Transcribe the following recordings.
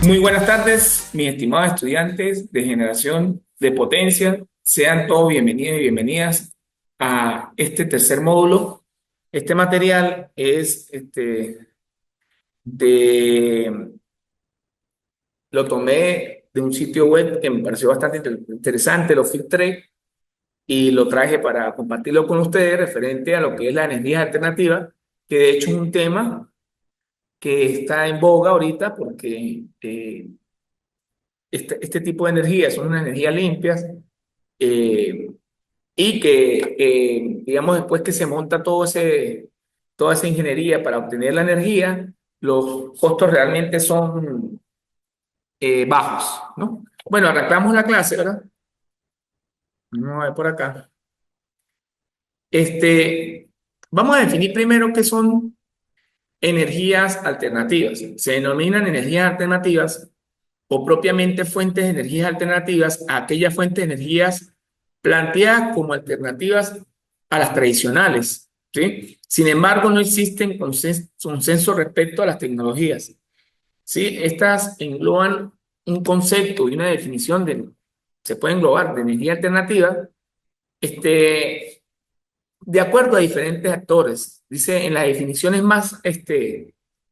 Muy buenas tardes, mis estimados estudiantes de generación de potencia. Sean todos bienvenidos y bienvenidas a este tercer módulo. Este material es de, lo tomé de un sitio web que me pareció bastante interesante, lo filtré y lo traje para compartirlo con ustedes referente a lo que es la energía alternativa, que de hecho es un tema que está en boga ahorita porque este tipo de energías son unas energías limpias, eh, y que, digamos, después que se monta toda esa ingeniería para obtener la energía, los costos realmente son bajos, ¿no? Bueno, arrancamos la clase, ¿verdad? Vamos a ver por acá. Este, Vamos a definir primero qué son energías alternativas. Se denominan energías alternativas o propiamente fuentes de energías alternativas a aquellas fuentes de energías planteadas como alternativas a las tradicionales, ¿sí? Sin embargo, no existen consenso respecto a las tecnologías, ¿sí? Estas engloban un concepto y una definición se puede englobar de energía alternativa, este, de acuerdo a diferentes actores. Dice, en las definiciones más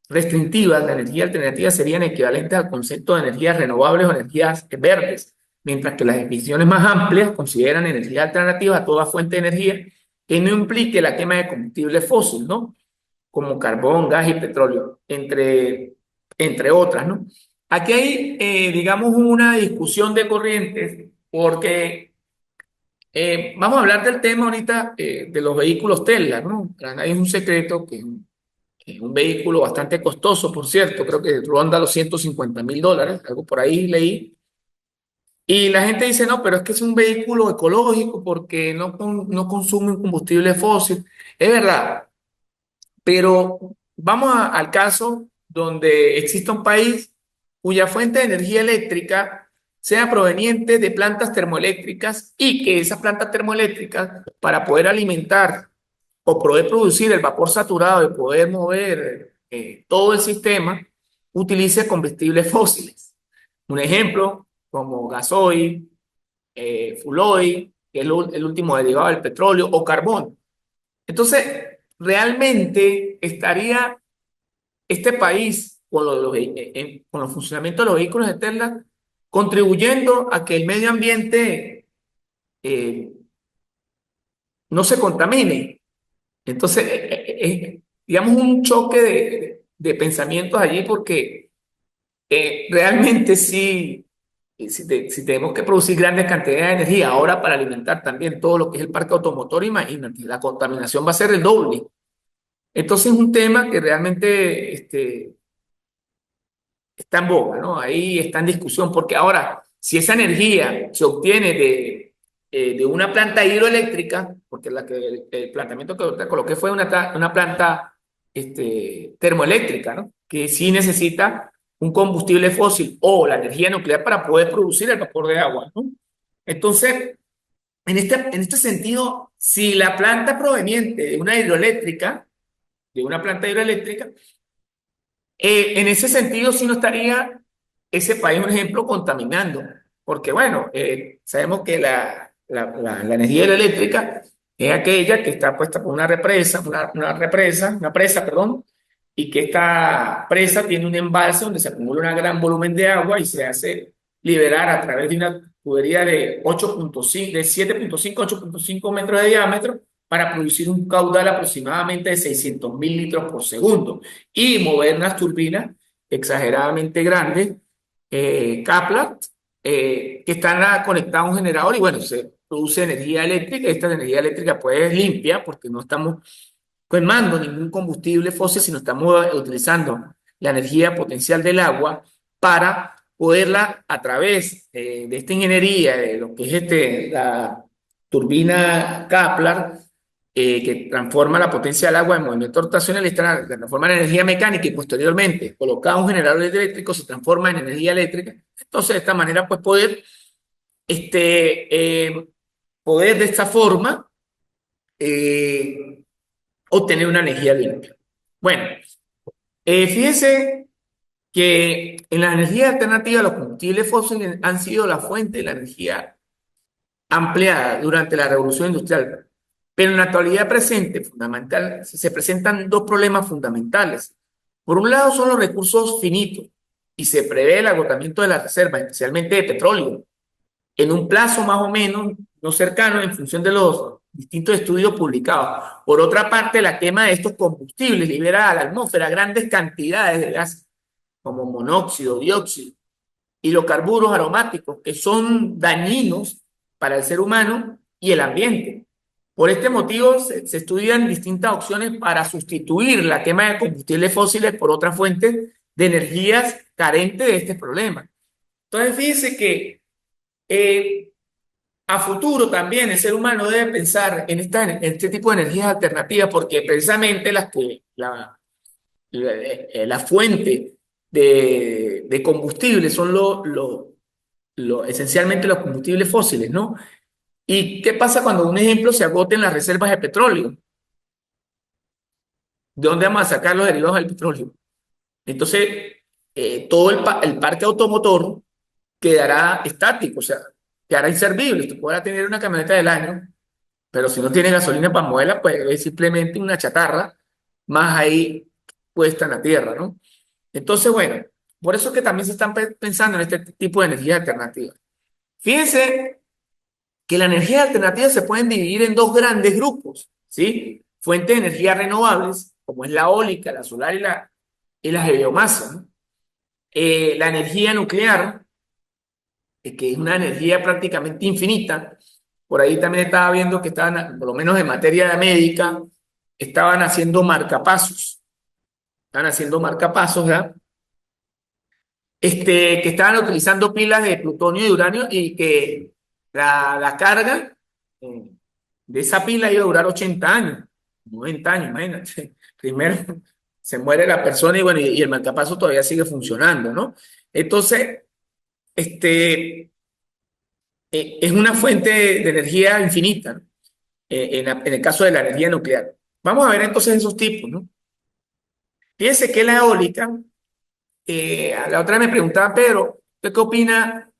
restrictivas, la energía alternativa serían equivalentes al concepto de energías renovables o energías verdes, mientras que las definiciones más amplias consideran energía alternativa a toda fuente de energía que no implique la quema de combustible fósil, ¿no? Como carbón, gas y petróleo, entre otras, ¿no? Aquí hay, digamos, una discusión de corrientes porque vamos a hablar del tema ahorita de los vehículos Tesla, ¿no? Para nadie es un secreto que es un vehículo bastante costoso, por cierto, creo que ronda los $150.000, algo por ahí leí. Y la gente dice, no, pero es que es un vehículo ecológico porque no consume un combustible fósil. Es verdad, pero vamos al caso donde exista un país cuya fuente de energía eléctrica sea proveniente de plantas termoeléctricas y que esas plantas termoeléctricas, para poder alimentar o poder producir el vapor saturado y poder mover todo el sistema, utilice combustibles fósiles. Un ejemplo, como gasoil, fuel oil, que es el último derivado del petróleo, o carbón. Entonces, realmente estaría este país con el funcionamiento de los vehículos de Tesla contribuyendo a que el medio ambiente eh, no se contamine. Entonces, digamos, un choque de pensamientos allí porque realmente sí, si tenemos que producir grandes cantidades de energía ahora para alimentar también todo lo que es el parque automotor, imagínate, la contaminación va a ser el doble. Entonces es un tema que realmente está en boga, ¿no? Ahí está en discusión, porque ahora, si esa energía se obtiene de una planta hidroeléctrica, porque el planteamiento que te coloqué fue una planta termoeléctrica, ¿no? Que sí necesita un combustible fósil o la energía nuclear para poder producir el vapor de agua, ¿no? Entonces, en este sentido, si la planta proveniente de una planta hidroeléctrica, en ese sentido, sí no estaría ese país, un ejemplo, contaminando, porque bueno, sabemos que la energía eléctrica es aquella que está puesta por una presa, perdón, y que esta presa tiene un embalse donde se acumula un gran volumen de agua y se hace liberar a través de una tubería de 8.5, de 7.5 a 8.5 metros de diámetro para producir un caudal aproximadamente de 600.000 litros por segundo y mover unas turbinas exageradamente grandes, Kaplan, que están conectadas a un generador y bueno, se produce energía eléctrica. Esta energía eléctrica pues es limpia porque no estamos quemando ningún combustible fósil, sino estamos utilizando la energía potencial del agua para poderla a través de esta ingeniería, de lo que es la turbina Kaplan, que transforma la potencia del agua en movimiento rotacional y la transforma en energía mecánica y posteriormente colocada un generador eléctrico se transforma en energía eléctrica. Entonces, de esta manera, pues poder de esta forma eh, obtener una energía limpia. Bueno, fíjense que en las energías alternativas los combustibles fósiles han sido la fuente de la energía ampliada durante la revolución industrial. Pero en la actualidad presente, fundamental, se presentan dos problemas fundamentales. Por un lado son los recursos finitos y se prevé el agotamiento de las reservas, especialmente de petróleo, en un plazo más o menos no cercano en función de los distintos estudios publicados. Por otra parte, la quema de estos combustibles libera a la atmósfera grandes cantidades de gas como monóxido, dióxido y los carburos aromáticos que son dañinos para el ser humano y el ambiente. Por este motivo, se estudian distintas opciones para sustituir la quema de combustibles fósiles por otras fuentes de energías carentes de este problema. Entonces, fíjense que eh, a futuro también el ser humano debe pensar en este tipo de energías alternativas porque precisamente la fuente de combustible son esencialmente los combustibles fósiles, ¿no? ¿Y qué pasa cuando, un ejemplo, se agoten las reservas de petróleo? ¿De dónde vamos a sacar los derivados del petróleo? Entonces, todo el parque automotor quedará estático, o sea, quedará inservible. Usted podrá tener una camioneta del año, pero si no tiene gasolina para moverla, pues es simplemente una chatarra más ahí puesta en la tierra, ¿no? Entonces, bueno, por eso es que también se están pensando en este tipo de energías alternativas. Fíjense que las energías alternativas se pueden dividir en dos grandes grupos, ¿sí? Fuentes de energía renovables, como es la eólica, la solar y la biomasa, ¿no? La energía nuclear, que es una energía prácticamente infinita. Por ahí también estaba viendo que estaban, por lo menos en materia de médica, estaban haciendo marcapasos. Estaban haciendo marcapasos, ¿verdad? Que estaban utilizando pilas de plutonio y de uranio y que la carga eh, de esa pila iba a durar 80 años, 90 años, imagínate. Primero se muere la persona y bueno, y el marcapaso todavía sigue funcionando, ¿no? Entonces, este, es una fuente de energía infinita, ¿no? En el caso de la energía nuclear. Vamos a ver entonces esos tipos, ¿no? Fíjense que la eólica, a la otra me preguntaba, Pedro, ¿usted qué opina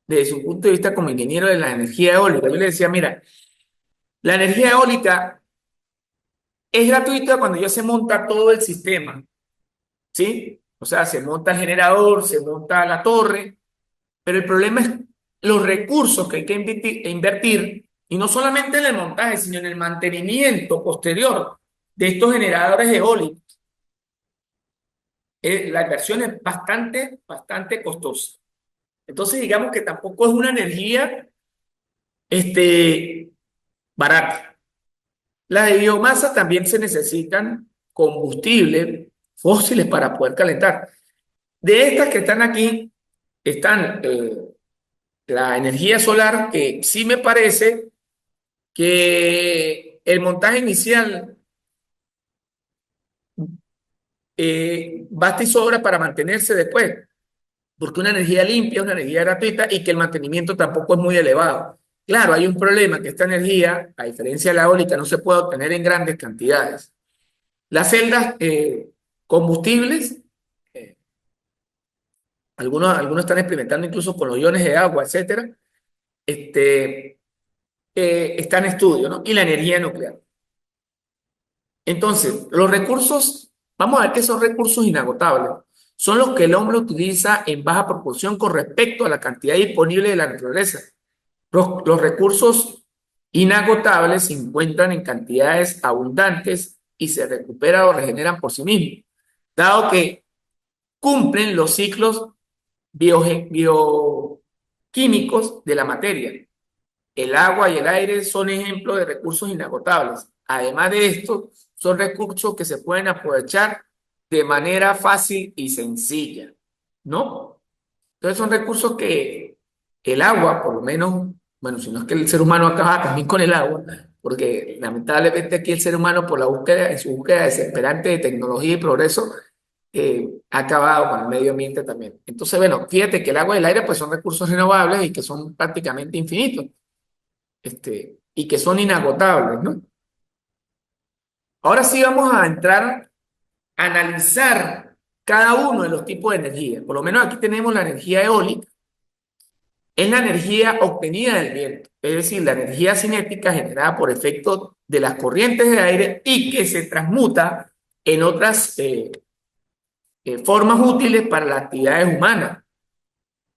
desde su punto de vista como ingeniero de la energía eólica? Yo le decía, mira, la energía eólica es gratuita cuando ya se monta todo el sistema, ¿sí? O sea, se monta el generador, se monta la torre, pero el problema es los recursos que hay que invertir, y no solamente en el montaje, sino en el mantenimiento posterior de estos generadores eólicos. La inversión es bastante, bastante costosa. Entonces, digamos que tampoco es una energía este, barata. La de biomasa también se necesitan combustibles fósiles para poder calentar. De estas que están aquí, están la energía solar, que sí me parece que el montaje inicial basta y sobra para mantenerse después, porque una energía limpia, una energía gratuita y que el mantenimiento tampoco es muy elevado. Claro, hay un problema, que esta energía, a diferencia de la eólica, no se puede obtener en grandes cantidades. Las celdas combustibles, eh, algunos están experimentando incluso con los iones de agua, etcétera, este, está en estudio, ¿no? Y la energía nuclear. Entonces, los recursos, vamos a ver qué son recursos inagotables. Son los que el hombre utiliza en baja proporción con respecto a la cantidad disponible de la naturaleza. Los recursos inagotables se encuentran en cantidades abundantes y se recuperan o regeneran por sí mismos, dado que cumplen los ciclos bioquímicos de la materia. El agua y el aire son ejemplos de recursos inagotables. Además de esto, son recursos que se pueden aprovechar de manera fácil y sencilla, ¿no? Entonces son recursos que el agua, por lo menos, bueno, si no es que el ser humano acaba también con el agua, porque lamentablemente aquí el ser humano por la búsqueda, en su búsqueda desesperante de tecnología y progreso, ha acabado con el medio ambiente también. Entonces, bueno, fíjate que el agua y el aire pues son recursos renovables y que son prácticamente infinitos, y que son inagotables, ¿no? Ahora sí vamos a entrar a analizar cada uno de los tipos de energía. Por lo menos aquí tenemos la energía eólica, es la energía obtenida del viento, es decir, la energía cinética generada por efecto de las corrientes de aire y que se transmuta en otras formas útiles para las actividades humanas.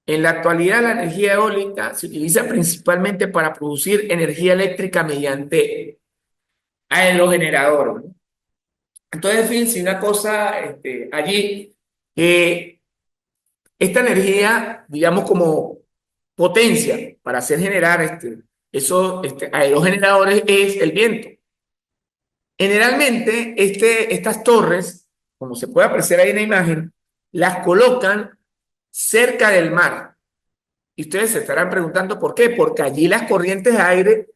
En la actualidad, la energía eólica se utiliza principalmente para producir energía eléctrica mediante aerogeneradores, ¿no? Entonces, fíjense una cosa allí, que esta energía, digamos, como potencia para hacer generar esos aerogeneradores es el viento. Generalmente, estas torres, como se puede apreciar ahí en la imagen, las colocan cerca del mar. Y ustedes se estarán preguntando por qué. Porque allí las corrientes de aire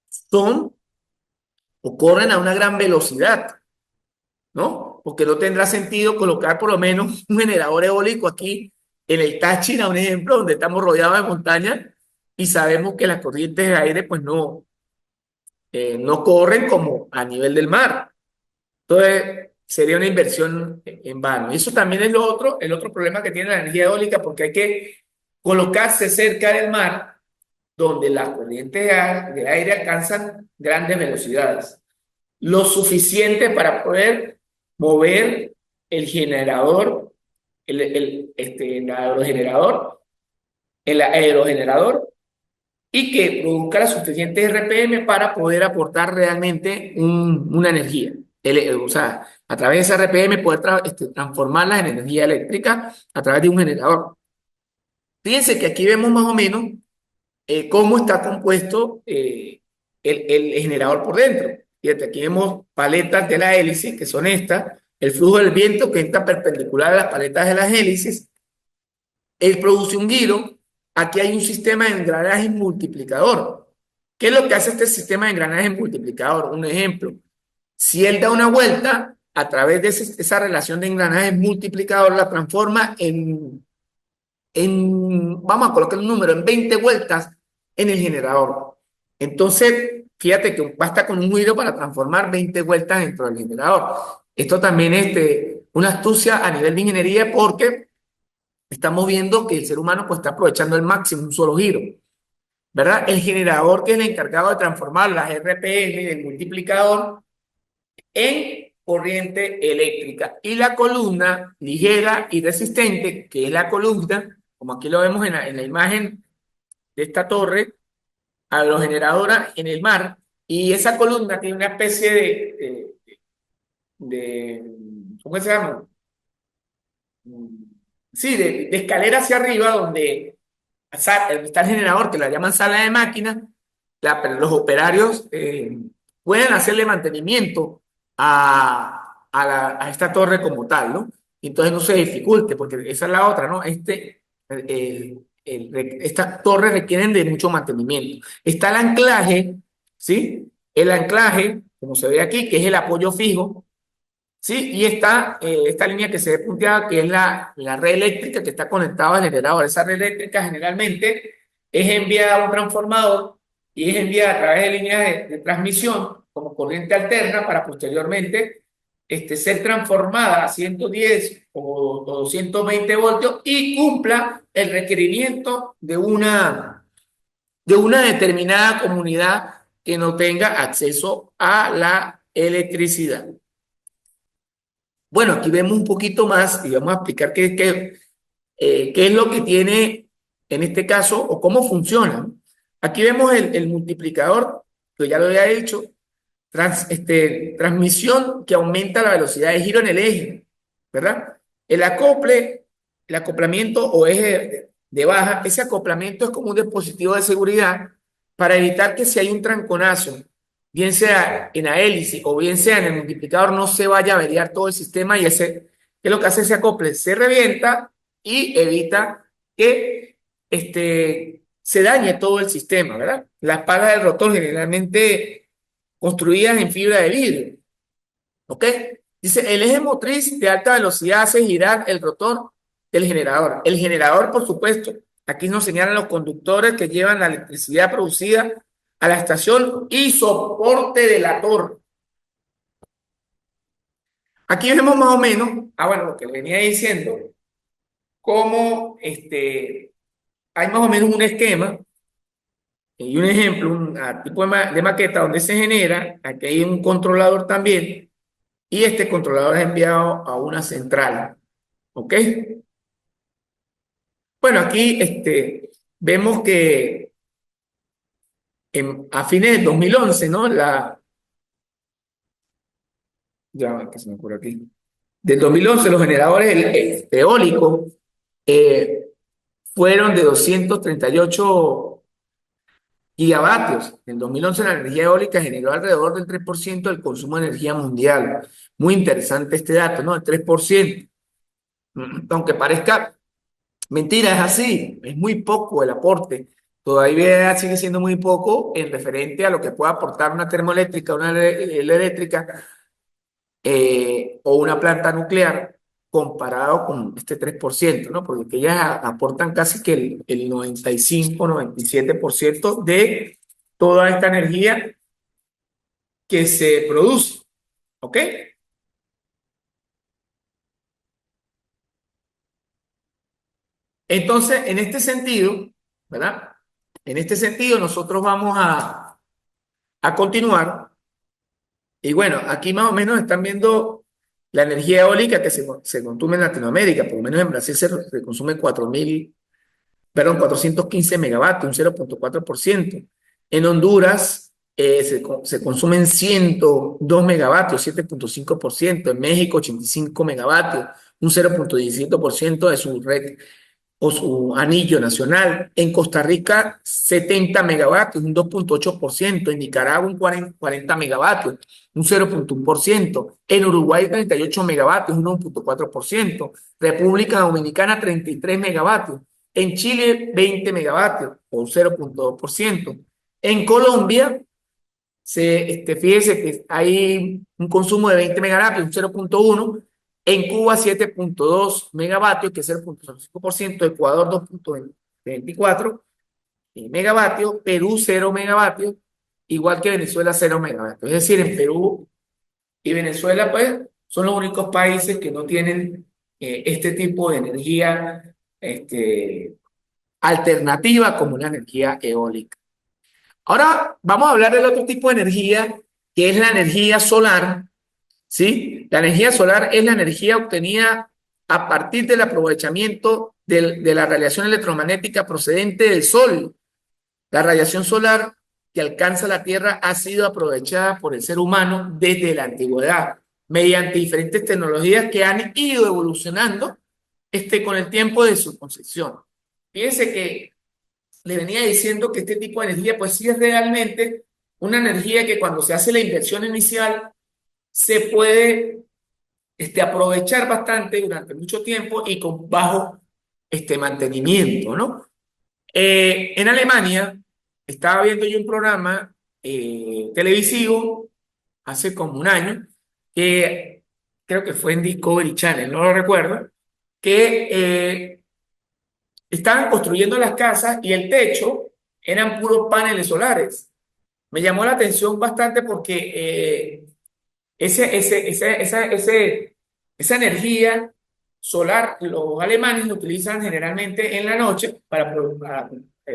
son o corren a una gran velocidad, ¿no? Porque no tendrá sentido colocar por lo menos un generador eólico aquí en el Táchira, un ejemplo, donde estamos rodeados de montañas y sabemos que las corrientes de aire pues no corren como a nivel del mar. Entonces sería una inversión en vano. Y eso también es el otro problema que tiene la energía eólica, porque hay que colocarse cerca del mar donde las corrientes de aire alcanzan grandes velocidades, lo suficiente para poder mover el generador, el aerogenerador, el aerogenerador, y que produzca la suficiente RPM para poder aportar realmente una energía. O sea, a través de esa RPM poder transformarla en energía eléctrica a través de un generador. Fíjense que aquí vemos más o menos cómo está compuesto el generador por dentro. Fíjate, aquí vemos paletas de la hélice, que son estas, el flujo del viento que entra perpendicular a las paletas de las hélices, él produce un giro, aquí hay un sistema de engranajes multiplicador. ¿Qué es lo que hace este sistema de engranajes multiplicador? Un ejemplo, si él da una vuelta, a través de esa relación de engranajes multiplicador, la transforma vamos a colocar un número, en 20 vueltas en el generador. Entonces, fíjate que basta con un giro para transformar 20 vueltas dentro del generador. Esto también es una astucia a nivel de ingeniería, porque estamos viendo que el ser humano pues está aprovechando al máximo un solo giro, ¿verdad? El generador, que es el encargado de transformar las RPM del multiplicador en corriente eléctrica, y la columna ligera y resistente, que es la columna, como aquí lo vemos en la imagen de esta torre aerogeneradora en el mar, y esa columna tiene una especie ¿cómo se llama? Sí, de escalera hacia arriba, donde está el generador, que la llaman sala de máquinas. Pero los operarios pueden hacerle mantenimiento a esta torre como tal, ¿no? Y entonces no se dificulte, porque esa es la otra, ¿no? Estas torres requieren de mucho mantenimiento. Está el anclaje, ¿sí? El anclaje, como se ve aquí, que es el apoyo fijo, ¿sí? Y está esta línea que se ve punteada, que es la red eléctrica que está conectada al generador. Esa red eléctrica generalmente es enviada a un transformador y es enviada a través de líneas de transmisión como corriente alterna, para posteriormente ser transformada a 110 o 220 voltios y cumpla el requerimiento de una determinada comunidad que no tenga acceso a la electricidad. Bueno, aquí vemos un poquito más y vamos a explicar qué es lo que tiene en este caso o cómo funciona. Aquí vemos el multiplicador, que ya lo había hecho, transmisión que aumenta la velocidad de giro en el eje, ¿verdad? El acoplamiento o eje de baja, ese acoplamiento es como un dispositivo de seguridad para evitar que, si hay un tranconazo, bien sea en la hélice o bien sea en el multiplicador, no se vaya a averiar todo el sistema, y ¿qué es lo que hace ese acople? Se revienta y evita que se dañe todo el sistema, ¿verdad? Las palas del rotor generalmente construidas en fibra de vidrio, ¿ok? Dice, el eje motriz de alta velocidad hace girar el rotor del generador. El generador, por supuesto, aquí nos señalan los conductores que llevan la electricidad producida a la estación y soporte de la torre. Aquí vemos más o menos bueno, lo que le venía diciendo, cómo hay más o menos un esquema y un ejemplo, un tipo de maqueta donde se genera, aquí hay un controlador también, y este controlador es enviado a una central, ¿ok? Bueno, aquí vemos que a fines del 2011, ¿no? Ya, que se me ocurre aquí. Del 2011, los generadores eólicos eh, fueron de 238 gigavatios. En 2011 la energía eólica generó alrededor del 3% del consumo de energía mundial. Muy interesante este dato, ¿no? El 3%. Aunque parezca mentira, es así. Es muy poco el aporte. Todavía sigue siendo muy poco en referente a lo que puede aportar una termoeléctrica, una eléctrica o una planta nuclear comparado con este 3%, ¿no? Porque ellas aportan casi que el 95-97% de toda esta energía que se produce, ¿ok? Entonces, en este sentido, ¿verdad? En este sentido, nosotros vamos a continuar. Y bueno, aquí más o menos están viendo la energía eólica que se consume en Latinoamérica. Por lo menos en Brasil se consume 415 megavatios, un 0,4%. En Honduras se consumen 102 megavatios, 7,5%. En México, 85 megavatios, un 0,17% de su red o su anillo nacional. En Costa Rica, 70 megavatios, un 2,8%. En Nicaragua, un 40 megavatios, un 0,1%. En Uruguay, 38 megavatios, un 1,4%. República Dominicana, 33 megavatios. En Chile, 20 megavatios, o 0,2%. En Colombia, fíjese que hay un consumo de 20 megavatios, un 0,1. En Cuba, 7,2 megavatios, que es 0,5%. Ecuador, 2,24 megavatios. Perú, 0 megavatios, igual que Venezuela, 0 megavatios. Es decir, en Perú y Venezuela, pues, son los únicos países que no tienen este tipo de energía alternativa como la energía eólica. Ahora vamos a hablar del otro tipo de energía, que es la energía solar, ¿sí? La energía solar es la energía obtenida a partir del aprovechamiento de la radiación electromagnética procedente del Sol. La radiación solar que alcanza la Tierra ha sido aprovechada por el ser humano desde la antigüedad, mediante diferentes tecnologías que han ido evolucionando con el tiempo de su concepción. Fíjense que le venía diciendo que este tipo de energía, pues sí es realmente una energía que cuando se hace la inversión inicial se puede aprovechar bastante durante mucho tiempo y con bajo mantenimiento, ¿no? En Alemania estaba viendo yo un programa televisivo hace como un año, que creo que fue en Discovery Channel, no lo recuerdo, que estaban construyendo las casas y el techo eran puros paneles solares. Me llamó la atención bastante porque esa energía solar los alemanes la utilizan generalmente en la noche para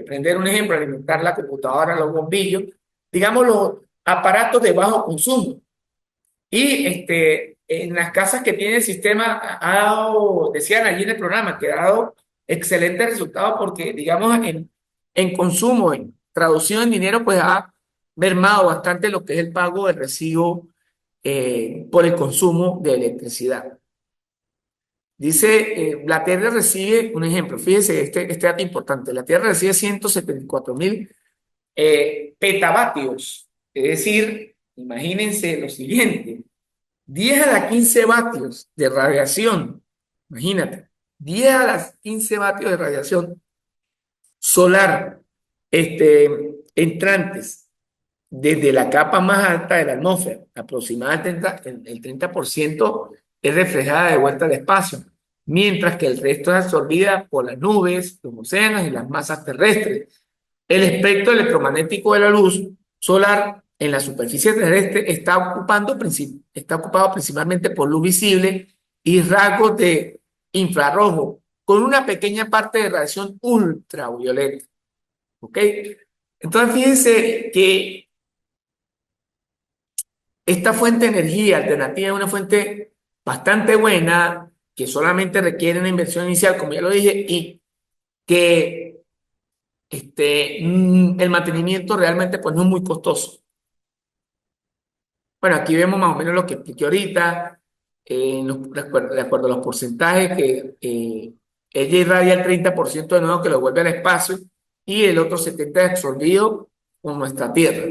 prender un ejemplo, alimentar la computadora, los bombillos, digamos los aparatos de bajo consumo. Y en las casas que tiene el sistema ha dado, decían allí en el programa, que ha dado excelentes resultados porque, digamos, en consumo, en traducido en dinero, pues ha mermado bastante lo que es el pago del recibo por el consumo de electricidad. Dice, la Tierra recibe, un ejemplo, fíjese este dato importante, la Tierra recibe 174.000 petavatios, es decir, imagínense lo siguiente, 10 a la 15 vatios de radiación, imagínate, 10 a las 15 vatios de radiación solar entrantes desde la capa más alta de la atmósfera, aproximadamente el 30% es reflejada de vuelta al espacio, mientras que el resto es absorbida por las nubes, los océanos y las masas terrestres. El espectro electromagnético de la luz solar en la superficie terrestre está ocupado principalmente por luz visible y rasgos de infrarrojo, con una pequeña parte de radiación ultravioleta. ¿Ok? Entonces, fíjense que esta fuente de energía alternativa es una fuente bastante buena, que solamente requiere una inversión inicial, como ya lo dije, y que el mantenimiento realmente pues, no es muy costoso. Bueno, aquí vemos más o menos lo que expliqué ahorita, de acuerdo a los porcentajes, que ella irradia el 30% de nuevo que lo vuelve al espacio y el otro 70% es absorbido por nuestra Tierra.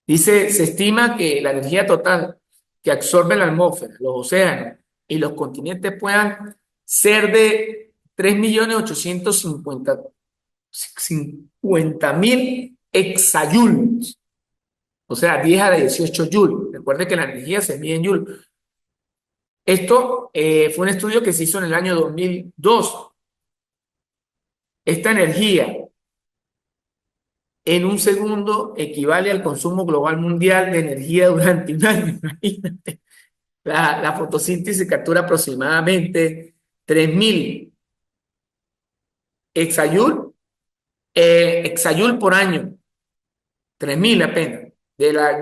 Dice, se estima que la energía total que absorbe la atmósfera, los océanos y los continentes puedan ser de 3.850.000 exajoules, o sea, 10 a la 18 joules. Recuerde que la energía se mide en joules. Esto fue un estudio que se hizo en el año 2002. Esta energía en un segundo equivale al consumo global mundial de energía durante un año. Imagínate. La fotosíntesis captura aproximadamente 3.000 exajoule, exajoule por año, 3.000 apenas, de la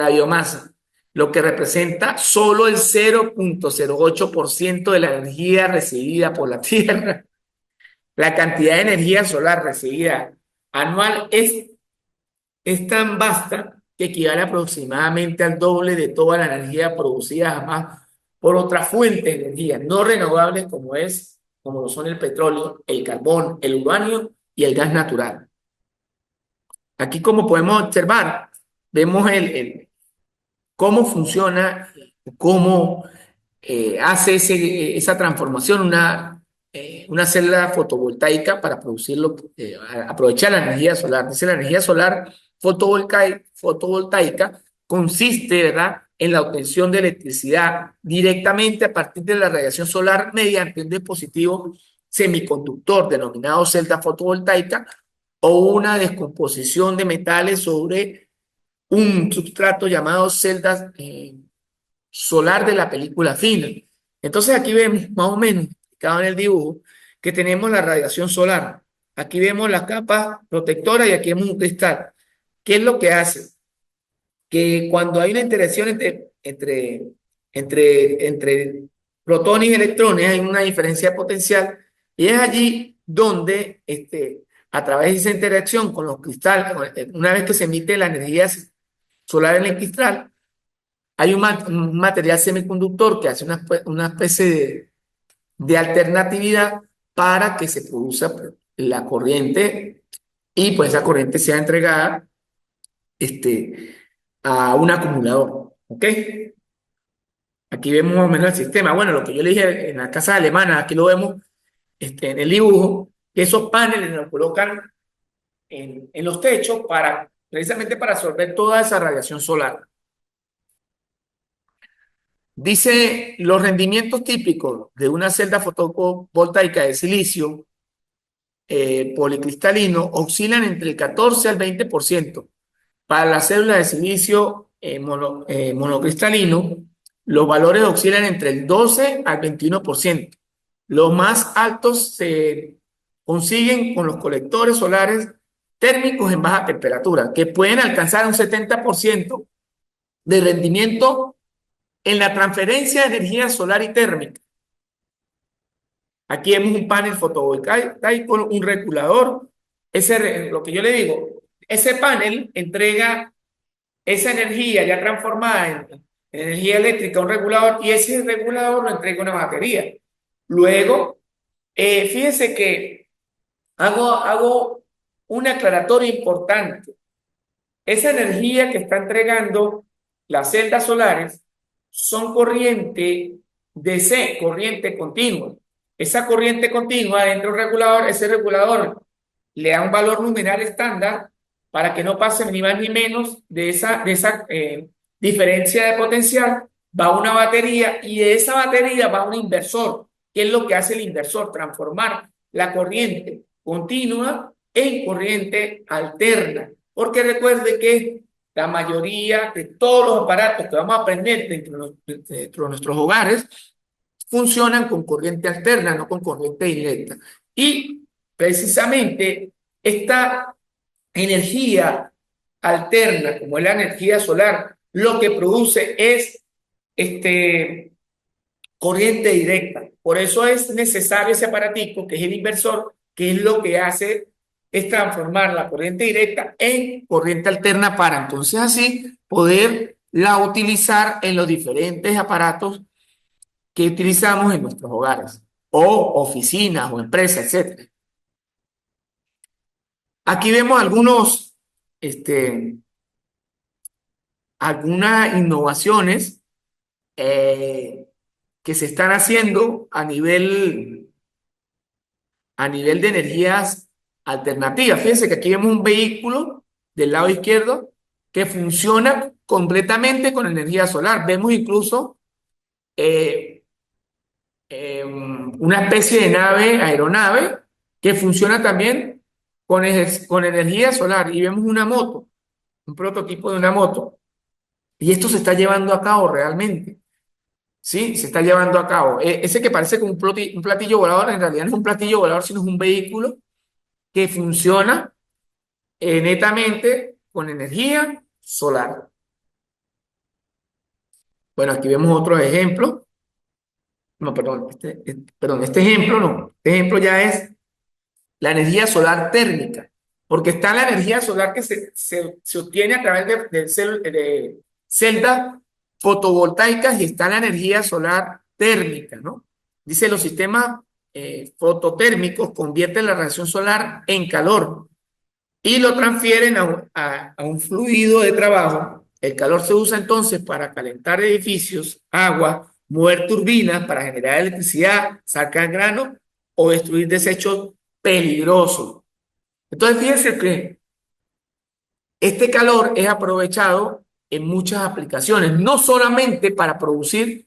biomasa, lo que representa solo el 0,08% de la energía recibida por la Tierra. La cantidad de energía solar recibida anual es tan vasta que equivale aproximadamente al doble de toda la energía producida jamás por otras fuentes de energía no renovables como lo son el petróleo, el carbón, el uranio y el gas natural. Aquí, como podemos observar, vemos cómo funciona, cómo hace esa transformación una célula fotovoltaica para aprovechar la energía solar. Dice, la energía solar fotovoltaica consiste, ¿verdad?, en la obtención de electricidad directamente a partir de la radiación solar mediante un dispositivo semiconductor denominado celda fotovoltaica o una descomposición de metales sobre un sustrato llamado celdas solar de la película fina. Entonces aquí vemos más o menos, indicado en el dibujo, que tenemos la radiación solar. Aquí vemos la capa protectora y aquí vemos un cristal. ¿Qué es lo que hace? Que cuando hay una interacción entre protones y electrones, hay una diferencia de potencial, y es allí donde a través de esa interacción con los cristales, una vez que se emite la energía solar en el cristal, hay un material semiconductor que hace una especie de alternatividad para que se produzca pues, la corriente, y pues esa corriente sea entregada este, a un acumulador. ¿Ok? Aquí vemos más o menos el sistema. Bueno, lo que yo le dije en la casa alemana, aquí lo vemos en el dibujo, que esos paneles los colocan en los techos precisamente para absorber toda esa radiación solar. Dice, los rendimientos típicos de una celda fotovoltaica de silicio policristalino oscilan entre el 14 al 20%. Para las células de silicio monocristalino, los valores oscilan entre el 12 al 21%. Los más altos se consiguen con los colectores solares térmicos en baja temperatura, que pueden alcanzar un 70% de rendimiento en la transferencia de energía solar y térmica. Aquí vemos un panel fotovoltaico, un regulador. Lo que yo le digo, ese panel entrega esa energía ya transformada en energía eléctrica a un regulador, y ese regulador lo entrega una batería. Luego, fíjense que hago un aclaratorio importante. Esa energía que está entregando las celdas solares son corriente DC, corriente continua. Esa corriente continua dentro del regulador, ese regulador le da un valor numeral estándar para que no pase ni más ni menos de esa diferencia de potencial. Va a una batería y de esa batería va a un inversor. ¿Qué es lo que hace el inversor? Transformar la corriente continua en corriente alterna. Porque recuerde que la mayoría de todos los aparatos que vamos a aprender dentro de nuestros hogares funcionan con corriente alterna, no con corriente directa. Y precisamente esta energía alterna, como es la energía solar, lo que produce es corriente directa. Por eso es necesario ese aparatico, que es el inversor, que es lo que hace es transformar la corriente directa en corriente alterna para entonces así poderla utilizar en los diferentes aparatos que utilizamos en nuestros hogares o oficinas o empresas, etcétera. Aquí vemos algunas innovaciones eh, que se están haciendo a nivel de energías alternativas. Fíjense que aquí vemos un vehículo del lado izquierdo que funciona completamente con energía solar. Vemos incluso eh, una especie de aeronave, que funciona también con energía solar. Y vemos una moto, un prototipo de una moto. Y esto se está llevando a cabo realmente. Sí, se está llevando a cabo. Ese que parece como un platillo volador, en realidad no es un platillo volador, sino es un vehículo que funciona netamente con energía solar. Bueno, aquí vemos otros ejemplos. No, perdón, este ejemplo no. Este ejemplo ya es la energía solar térmica, porque está la energía solar que se obtiene a través de celdas fotovoltaicas y está la energía solar térmica, ¿no? Dice, los sistemas fototérmicos convierten la radiación solar en calor y lo transfieren a un fluido de trabajo. El calor se usa entonces para calentar edificios, agua, mover turbinas para generar electricidad, sacar grano o destruir desechos peligrosos. Entonces, fíjense que este calor es aprovechado en muchas aplicaciones, no solamente para producir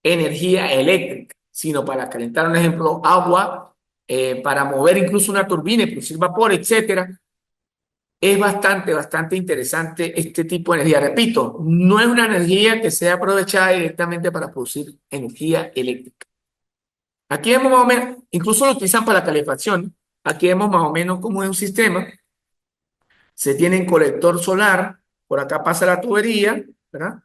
energía eléctrica, sino para calentar, un ejemplo, agua, para mover incluso una turbina y producir vapor, etcétera. Es bastante interesante este tipo de energía. Repito, no es una energía que sea aprovechada directamente para producir energía eléctrica. Aquí vemos más o menos, incluso lo utilizan para la calefacción. Aquí vemos más o menos cómo es un sistema. Se tiene un colector solar, por acá pasa la tubería, ¿verdad?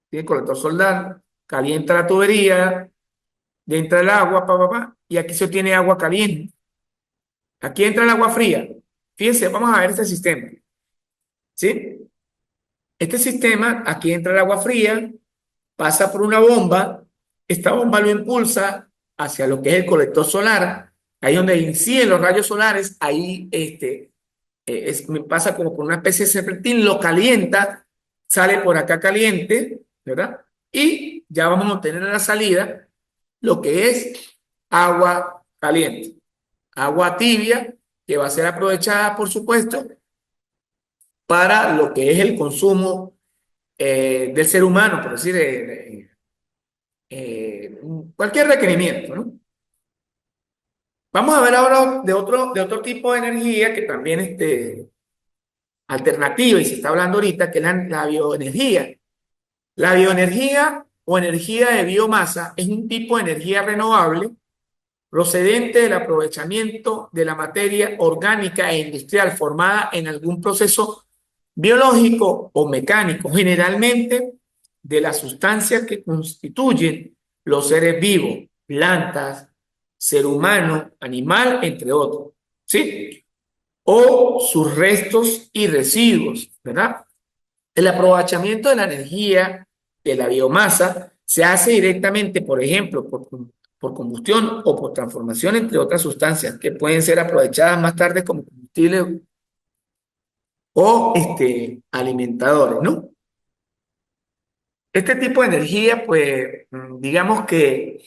Tiene colector solar, calienta la tubería, entra el agua, y aquí se obtiene agua caliente. Aquí entra el agua fría. Fíjense, vamos a ver este sistema, ¿sí? Este sistema, aquí entra el agua fría, pasa por una bomba, esta bomba lo impulsa hacia lo que es el colector solar, ahí donde inciden los rayos solares, ahí pasa como por una especie de serpentín, lo calienta, sale por acá caliente, ¿verdad? Y ya vamos a obtener a la salida lo que es agua caliente, agua tibia, que va a ser aprovechada, por supuesto, para lo que es el consumo del ser humano, por decir, cualquier requerimiento, ¿no? Vamos a ver ahora de otro tipo de energía que también alternativa, y se está hablando ahorita, que es la bioenergía. La bioenergía o energía de biomasa es un tipo de energía renovable procedente del aprovechamiento de la materia orgánica e industrial formada en algún proceso biológico o mecánico, generalmente de las sustancias que constituyen los seres vivos, plantas, ser humano, animal, entre otros, ¿sí? O sus restos y residuos, ¿verdad? El aprovechamiento de la energía de la biomasa se hace directamente, por ejemplo, por combustión o por transformación, entre otras sustancias que pueden ser aprovechadas más tarde como combustible o alimentadores, ¿no? Este tipo de energía, pues, digamos que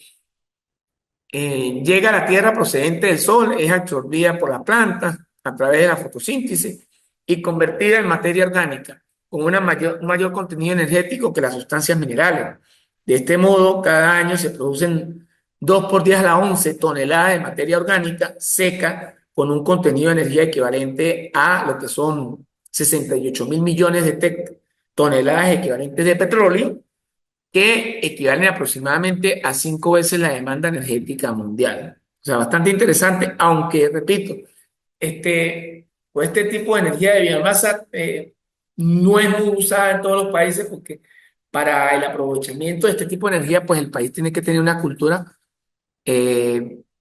llega a la Tierra procedente del Sol, es absorbida por las plantas a través de la fotosíntesis y convertida en materia orgánica con un mayor contenido energético que las sustancias minerales. De este modo, cada año se producen 2 por 10 a la 11 toneladas de materia orgánica seca con un contenido de energía equivalente a lo que son 68.000 millones toneladas equivalentes de petróleo, que equivalen aproximadamente a 5 veces la demanda energética mundial. O sea, bastante interesante, aunque, repito, este tipo de energía de biomasa no es muy usada en todos los países porque para el aprovechamiento de este tipo de energía, pues el país tiene que tener una cultura,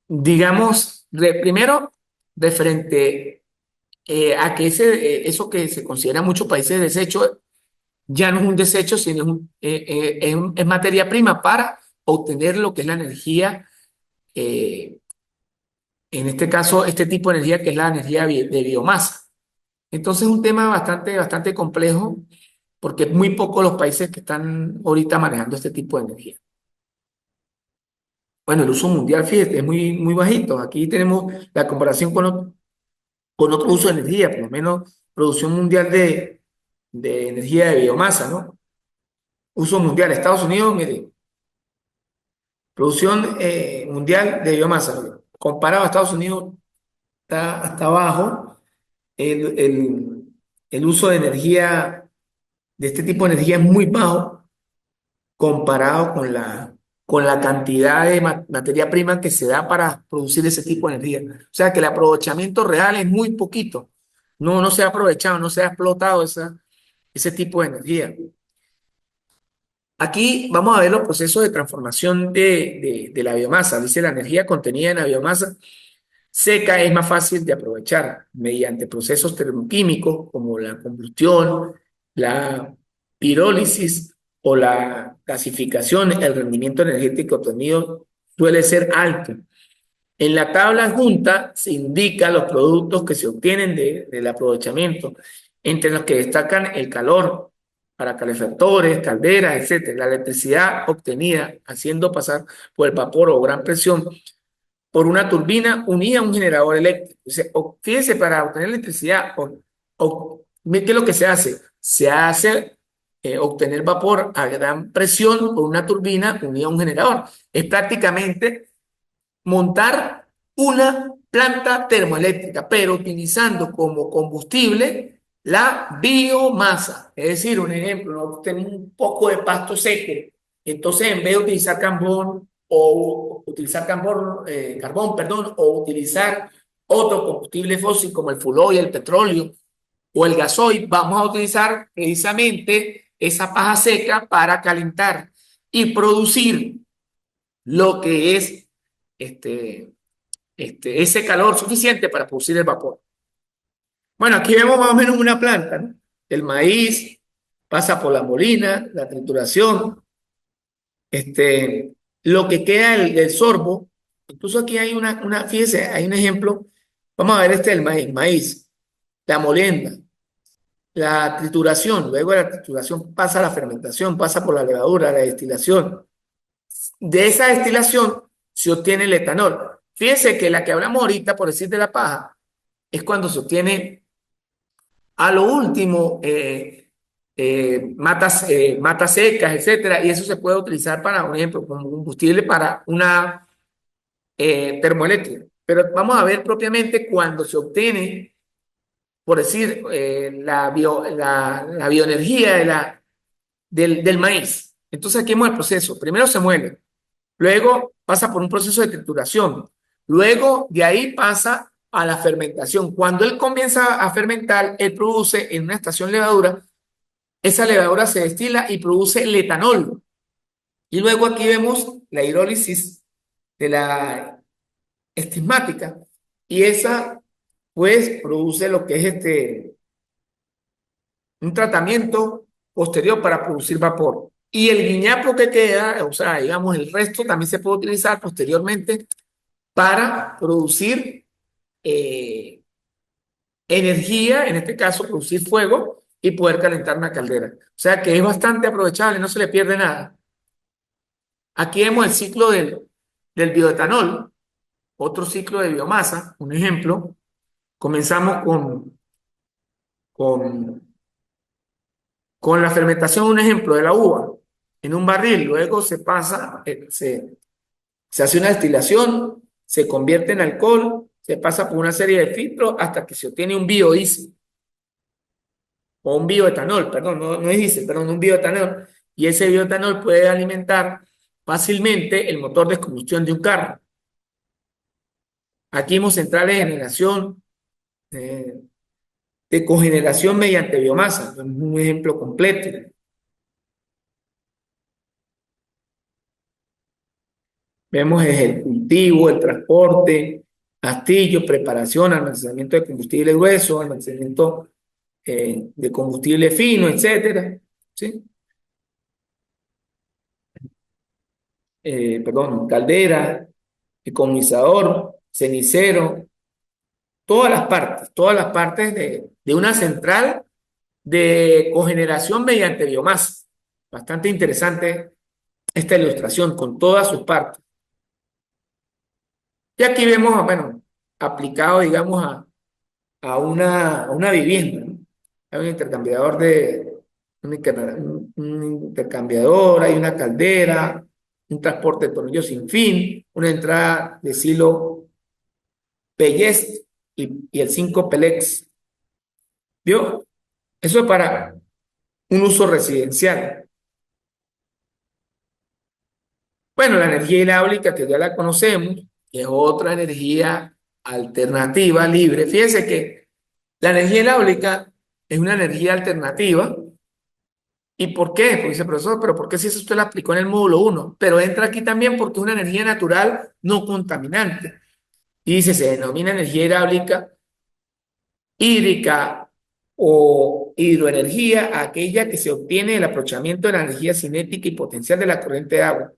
digamos, primero, de frente a que eso que se considera en muchos países desecho, ya no es un desecho, sino es materia prima para obtener lo que es la energía, eh, en este caso, este tipo de energía que es la energía de biomasa. Entonces es un tema bastante complejo porque muy pocos los países que están ahorita manejando este tipo de energía. Bueno, el uso mundial, fíjate, es muy bajito. Aquí tenemos la comparación con otro uso de energía, por lo menos producción mundial de energía de biomasa, ¿no? Uso mundial, Estados Unidos, mire, producción mundial de biomasa. Comparado a Estados Unidos, está abajo. El uso de energía, de este tipo de energía es muy bajo comparado con la cantidad de materia prima que se da para producir ese tipo de energía. O sea que el aprovechamiento real es muy poquito. No se ha aprovechado, no se ha explotado ese tipo de energía. Aquí vamos a ver los procesos de transformación de la biomasa. Dice la energía contenida en la biomasa seca es más fácil de aprovechar mediante procesos termoquímicos como la combustión, la pirólisis o la gasificación. El rendimiento energético obtenido suele ser alto. En la tabla adjunta se indican los productos que se obtienen del aprovechamiento, entre los que destacan el calor para calefactores, calderas, etcétera, la electricidad obtenida haciendo pasar por el vapor o gran presión por una turbina unida a un generador eléctrico. Fíjese, para obtener electricidad, ¿qué es lo que se hace? Se hace obtener vapor a gran presión por una turbina unida a un generador. Es prácticamente montar una planta termoeléctrica, pero utilizando como combustible la biomasa. Es decir, un ejemplo, nosotros tenemos un poco de pasto seco, entonces en vez de utilizar carbón o utilizar carbón, perdón, o utilizar otro combustible fósil como el fuel, el petróleo o el gasoil, vamos a utilizar precisamente esa paja seca para calentar y producir lo que es este, ese calor suficiente para producir el vapor. Bueno, aquí vemos más o menos una planta, ¿no? El maíz pasa por la molina, la trituración, lo que queda del sorbo. Incluso aquí hay fíjese, hay un ejemplo. Vamos a ver del maíz, la molienda, la trituración. Luego de la trituración pasa a la fermentación, pasa por la levadura, la destilación. De esa destilación se obtiene el etanol. Fíjense que la que hablamos ahorita, por decir de la paja, es cuando se obtiene a lo último matas secas, etcétera, y eso se puede utilizar para, por ejemplo, como combustible para una termoeléctrica. Pero vamos a ver propiamente cuando se obtiene, por decir, la bioenergía del maíz. Entonces aquí vemos el proceso. Primero se muele, luego pasa por un proceso de trituración, luego de ahí pasa a la fermentación. Cuando él comienza a fermentar, él produce en una estación levadura, esa levadura se destila y produce el etanol. Y luego aquí vemos la hidrólisis de la estigmática y esa pues produce lo que es un tratamiento posterior para producir vapor. Y el guiñapo que queda, o sea, digamos, el resto también se puede utilizar posteriormente para producir energía, en este caso producir fuego y poder calentar una caldera. O sea que es bastante aprovechable, no se le pierde nada. Aquí vemos el ciclo del bioetanol, otro ciclo de biomasa, un ejemplo. Comenzamos con, con la fermentación, un ejemplo de la uva, en un barril, luego se pasa, se hace una destilación, se convierte en alcohol, se pasa por una serie de filtros hasta que se obtiene un biodiesel. o un bioetanol, perdón, no es diésel, perdón, un bioetanol, y ese bioetanol puede alimentar fácilmente el motor de combustión de un carro. Aquí vemos centrales de generación, eh, de cogeneración mediante biomasa, un ejemplo completo. Vemos el cultivo, el transporte, castillo, preparación, almacenamiento de combustible grueso, almacenamiento de combustible fino, etcétera. ¿Sí? Perdón, caldera, economizador, cenicero, todas las partes de una central de cogeneración mediante biomasa. Bastante interesante esta ilustración con todas sus partes. Y aquí vemos, bueno, aplicado, digamos, a una vivienda, ¿no? Hay un intercambiador un intercambiador, hay una caldera, un transporte de tornillos sin fin, una entrada de silo Pellest y el 5 Pelex. ¿Vio? Eso es para un uso residencial. Bueno, la energía hidráulica, que ya la conocemos, es otra energía alternativa libre. Fíjense que la energía hidráulica es una energía alternativa. ¿Y por qué? Porque dice, profesor, pero ¿por qué si eso usted lo aplicó en el módulo uno? Pero entra aquí también porque es una energía natural no contaminante. Y dice, se denomina energía hidráulica, hídrica o hidroenergía, aquella que se obtiene del aprovechamiento de la energía cinética y potencial de la corriente de agua.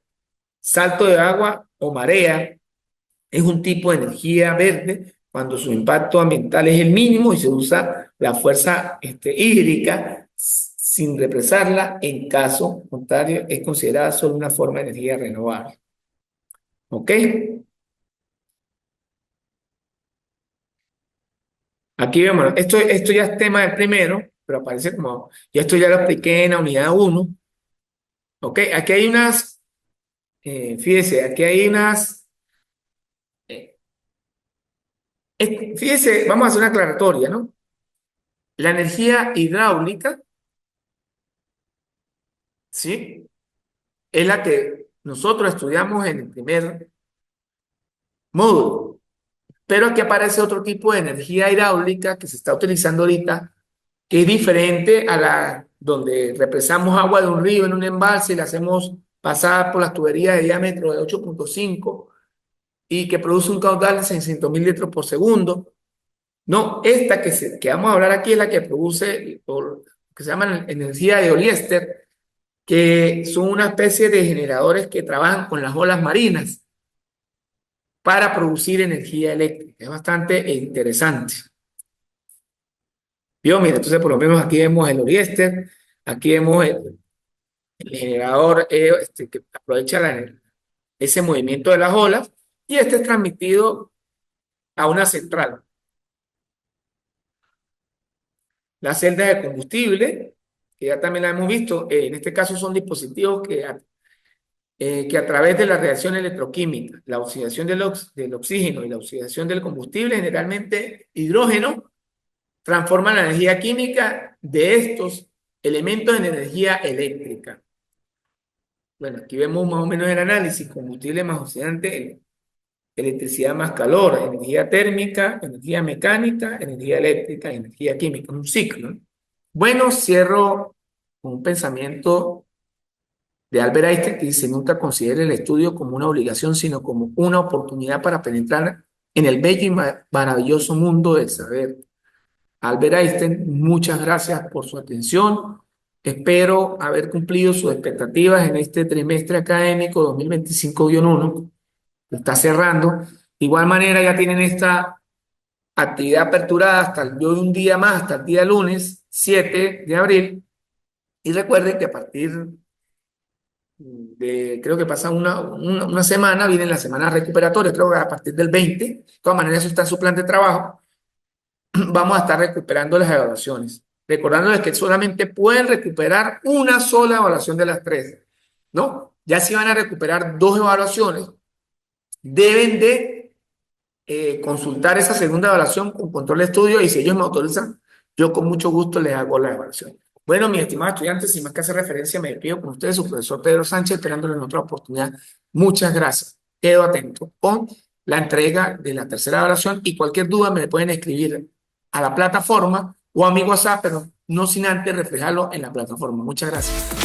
Salto de agua o marea es un tipo de energía verde cuando su impacto ambiental es el mínimo y se usa la fuerza hídrica sin represarla. En caso contrario, es considerada solo una forma de energía renovable. ¿Ok? Aquí vemos, esto ya es tema del primero, pero aparece como, ya esto ya lo expliqué en la unidad uno. ¿Ok? Aquí hay unas, fíjese, aquí hay unas, eh, fíjese, vamos a hacer una aclaratoria, ¿no? La energía hidráulica, ¿sí? Es la que nosotros estudiamos en el primer módulo. Pero aquí aparece otro tipo de energía hidráulica que se está utilizando ahorita, que es diferente a la donde represamos agua de un río en un embalse y la hacemos pasar por las tuberías de diámetro de 8,5 y que produce un caudal de 600.000 litros por segundo. No, esta que vamos a hablar aquí es la que produce, que se llama energía de Oliéster, que son una especie de generadores que trabajan con las olas marinas para producir energía eléctrica. Es bastante interesante. Yo, mira, entonces por lo menos aquí vemos el Oriester, aquí vemos el generador que aprovecha ese movimiento de las olas y este es transmitido a una central. Las celdas de combustible, que ya también la hemos visto, en este caso son dispositivos que a través de la reacción electroquímica, la oxidación del oxígeno y la oxidación del combustible, generalmente hidrógeno, transforman la energía química de estos elementos en energía eléctrica. Bueno, aquí vemos más o menos el análisis: combustible más oxidante, electricidad más calor, energía térmica, energía mecánica, energía eléctrica, energía química, un ciclo, ¿no? Bueno, cierro con un pensamiento de Albert Einstein que dice: nunca considere el estudio como una obligación, sino como una oportunidad para penetrar en el bello y maravilloso mundo del saber. Albert Einstein, muchas gracias por su atención. Espero haber cumplido sus expectativas en este trimestre académico 2025-1, que está cerrando. De igual manera, ya tienen esta actividad aperturada hasta un día más, hasta el día lunes 7 de abril. Y recuerden que a partir creo que pasa una semana, vienen las semanas recuperatorias, creo que a partir del 20. De todas maneras, eso está en su plan de trabajo. Vamos a estar recuperando las evaluaciones, recordándoles que solamente pueden recuperar una sola evaluación de las tres, ¿no? Ya si van a recuperar dos evaluaciones, deben de consultar esa segunda evaluación con control de estudio y si ellos me autorizan, yo con mucho gusto les hago la evaluación. Bueno, mis estimados estudiantes, sin más que hacer referencia, me despido con ustedes, su profesor Pedro Sánchez, esperándoles en otra oportunidad. Muchas gracias. Quedo atento con la entrega de la tercera evaluación y cualquier duda me pueden escribir a la plataforma o a mi WhatsApp, pero no sin antes reflejarlo en la plataforma. Muchas gracias.